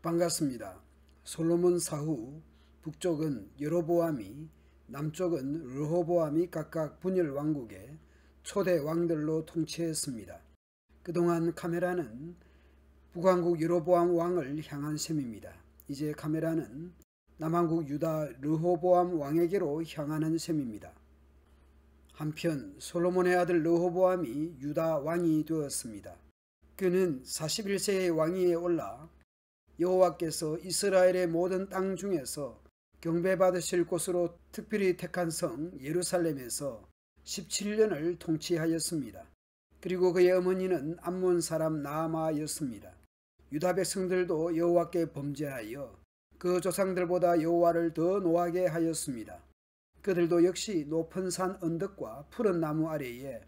반갑습니다. 솔로몬 사후 북쪽은 여로보암이 남쪽은 르호보암이 각각 분열 왕국의 초대 왕들로 통치했습니다. 그동안 카메라는 북왕국 여로보암 왕을 향한 셈입니다. 이제 카메라는 남왕국 유다 르호보암 왕에게로 향하는 셈입니다. 한편 솔로몬의 아들 르호보암이 유다 왕이 되었습니다. 그는 41세의 왕위에 올라 여호와께서 이스라엘의 모든 땅 중에서 경배받으실 곳으로 특별히 택한 성 예루살렘에서 17년을 통치하였습니다. 그리고 그의 어머니는 암몬 사람 나아마였습니다. 유다 백성들도 여호와께 범죄하여 그 조상들보다 여호와를 더 노하게 하였습니다. 그들도 역시 높은 산 언덕과 푸른 나무 아래에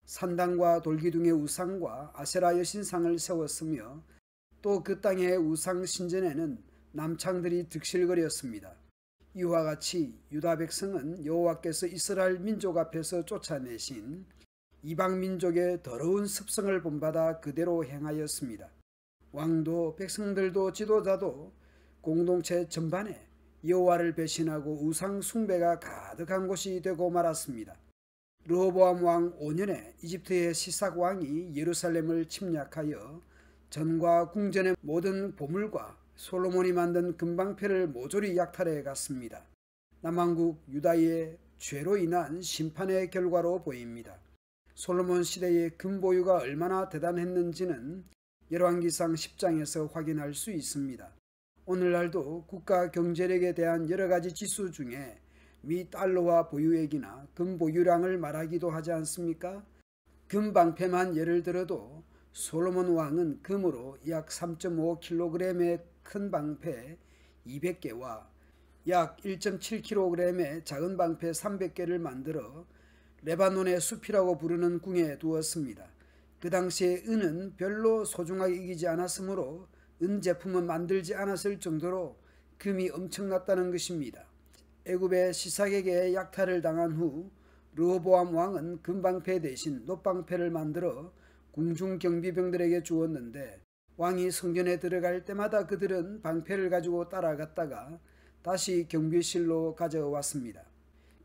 산당과 돌기둥의 우상과 아세라 여신상을 세웠으며 또 그 땅의 우상 신전에는 남창들이 득실거렸습니다. 이와 같이 유다 백성은 여호와께서 이스라엘 민족 앞에서 쫓아내신 이방 민족의 더러운 습성을 본받아 그대로 행하였습니다. 왕도 백성들도 지도자도 공동체 전반에 여호와를 배신하고 우상 숭배가 가득한 곳이 되고 말았습니다. 르호보암 왕 5년에 이집트의 시삭 왕이 예루살렘을 침략하여 전과 궁전의 모든 보물과 솔로몬이 만든 금방패를 모조리 약탈해 갔습니다. 남왕국 유다의 죄로 인한 심판의 결과로 보입니다. 솔로몬 시대의 금보유가 얼마나 대단했는지는 열왕기상 10장에서 확인할 수 있습니다. 오늘날도 국가 경제력에 대한 여러가지 지수 중에 미 달러화 보유액이나 금보유량을 말하기도 하지 않습니까? 금방패만 예를 들어도 솔로몬 왕은 금으로 약 3.5kg의 큰 방패 200개와 약 1.7kg의 작은 방패 300개를 만들어 레바논의 숲이라고 부르는 궁에 두었습니다. 그 당시에 은은 별로 소중하게 여기지 않았으므로 은 제품은 만들지 않았을 정도로 금이 엄청났다는 것입니다. 애굽의 시삭에게 약탈을 당한 후 르호보암 왕은 금방패 대신 놋방패를 만들어 궁중 경비병들에게 주었는데 왕이 성전에 들어갈 때마다 그들은 방패를 가지고 따라갔다가 다시 경비실로 가져왔습니다.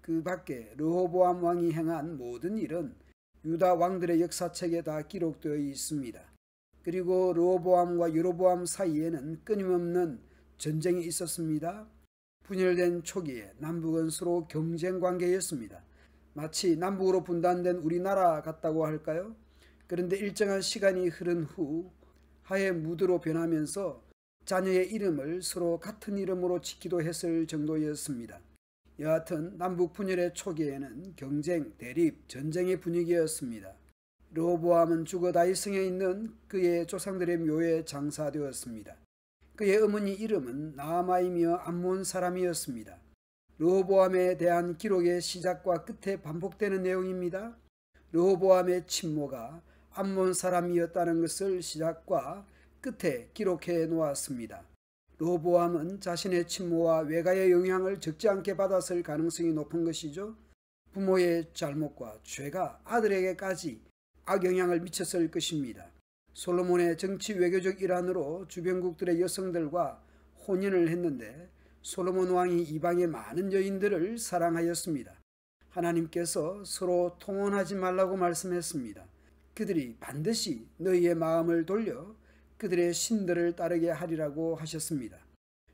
그 밖에 르호보암 왕이 행한 모든 일은 유다 왕들의 역사책에 다 기록되어 있습니다. 그리고 르호보암과 여로보암 사이에는 끊임없는 전쟁이 있었습니다. 분열된 초기에 남북은 서로 경쟁 관계였습니다. 마치 남북으로 분단된 우리나라 같다고 할까요? 그런데 일정한 시간이 흐른 후 하의 무드로 변하면서 자녀의 이름을 서로 같은 이름으로 짓기도 했을 정도였습니다. 여하튼 남북 분열의 초기에는 경쟁, 대립, 전쟁의 분위기였습니다. 르호보암은 죽어 다윗성에 있는 그의 조상들의 묘에 장사되었습니다. 그의 어머니 이름은 나아마이며 암몬 사람이었습니다. 르호보암에 대한 기록의 시작과 끝에 반복되는 내용입니다. 르호보암의 친모가 암몬 사람이었다는 것을 시작과 끝에 기록해 놓았습니다. 르호보암은 자신의 친모와 외가의 영향을 적지 않게 받았을 가능성이 높은 것이죠. 부모의 잘못과 죄가 아들에게까지 악영향을 미쳤을 것입니다. 솔로몬의 정치 외교적 일환으로 주변국들의 여성들과 혼인을 했는데 솔로몬 왕이 이방의 많은 여인들을 사랑하였습니다. 하나님께서 서로 통혼하지 말라고 말씀했습니다. 그들이 반드시 너희의 마음을 돌려 그들의 신들을 따르게 하리라고 하셨습니다.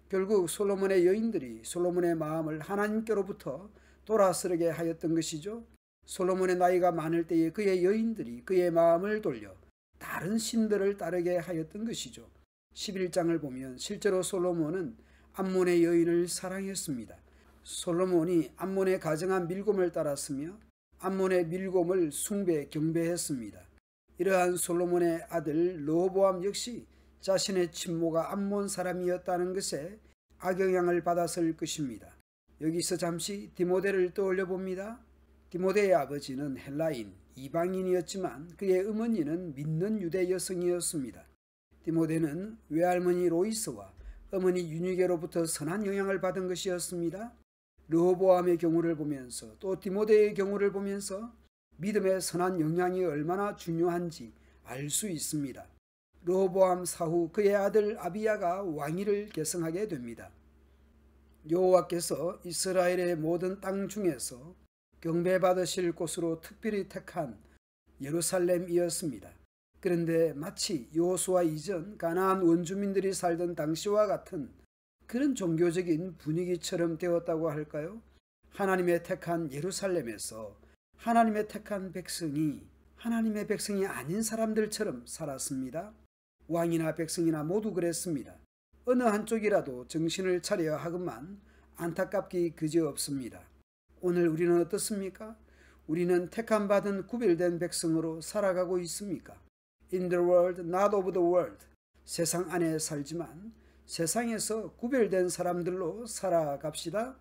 결국 솔로몬의 여인들이 솔로몬의 마음을 하나님께로부터 돌아서게 하였던 것이죠. 솔로몬의 나이가 많을 때에 그의 여인들이 그의 마음을 돌려 다른 신들을 따르게 하였던 것이죠. 11장을 보면 실제로 솔로몬은 암몬의 여인을 사랑했습니다. 솔로몬이 암몬의 가정한 밀곰을 따랐으며 암몬의 밀곰을 숭배 경배했습니다. 이러한 솔로몬의 아들 르호보암 역시 자신의 친모가 암몬 사람이었다는 것에 악영향을 받았을 것입니다. 여기서 잠시 디모데를 떠올려 봅니다. 디모데의 아버지는 헬라인, 이방인이었지만 그의 어머니는 믿는 유대 여성이었습니다. 디모데는 외할머니 로이스와 어머니 유니게로부터 선한 영향을 받은 것이었습니다. 르호보암의 경우를 보면서 또 디모데의 경우를 보면서 믿음의 선한 영향이 얼마나 중요한지 알 수 있습니다. 르호보암 사후 그의 아들 아비야가 왕위를 계승하게 됩니다. 여호와께서 이스라엘의 모든 땅 중에서 경배받으실 곳으로 특별히 택한 예루살렘이었습니다. 그런데 마치 여호수아 이전 가나안 원주민들이 살던 당시와 같은 그런 종교적인 분위기처럼 되었다고 할까요? 하나님의 택한 예루살렘에서 하나님의 택한 백성이 하나님의 백성이 아닌 사람들처럼 살았습니다. 왕이나 백성이나 모두 그랬습니다. 어느 한쪽이라도 정신을 차려야 하건만 안타깝기 그지없습니다. 오늘 우리는 어떻습니까? 우리는 택함받은 구별된 백성으로 살아가고 있습니까? In the world, not of the world. 세상 안에 살지만 세상에서 구별된 사람들로 살아갑시다.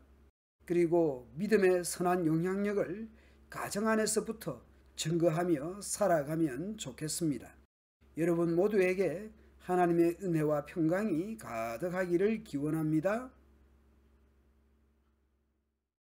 그리고 믿음의 선한 영향력을 가정 안에서부터 증거하며 살아가면 좋겠습니다. 여러분 모두에게 하나님의 은혜와 평강이 가득하기를 기원합니다.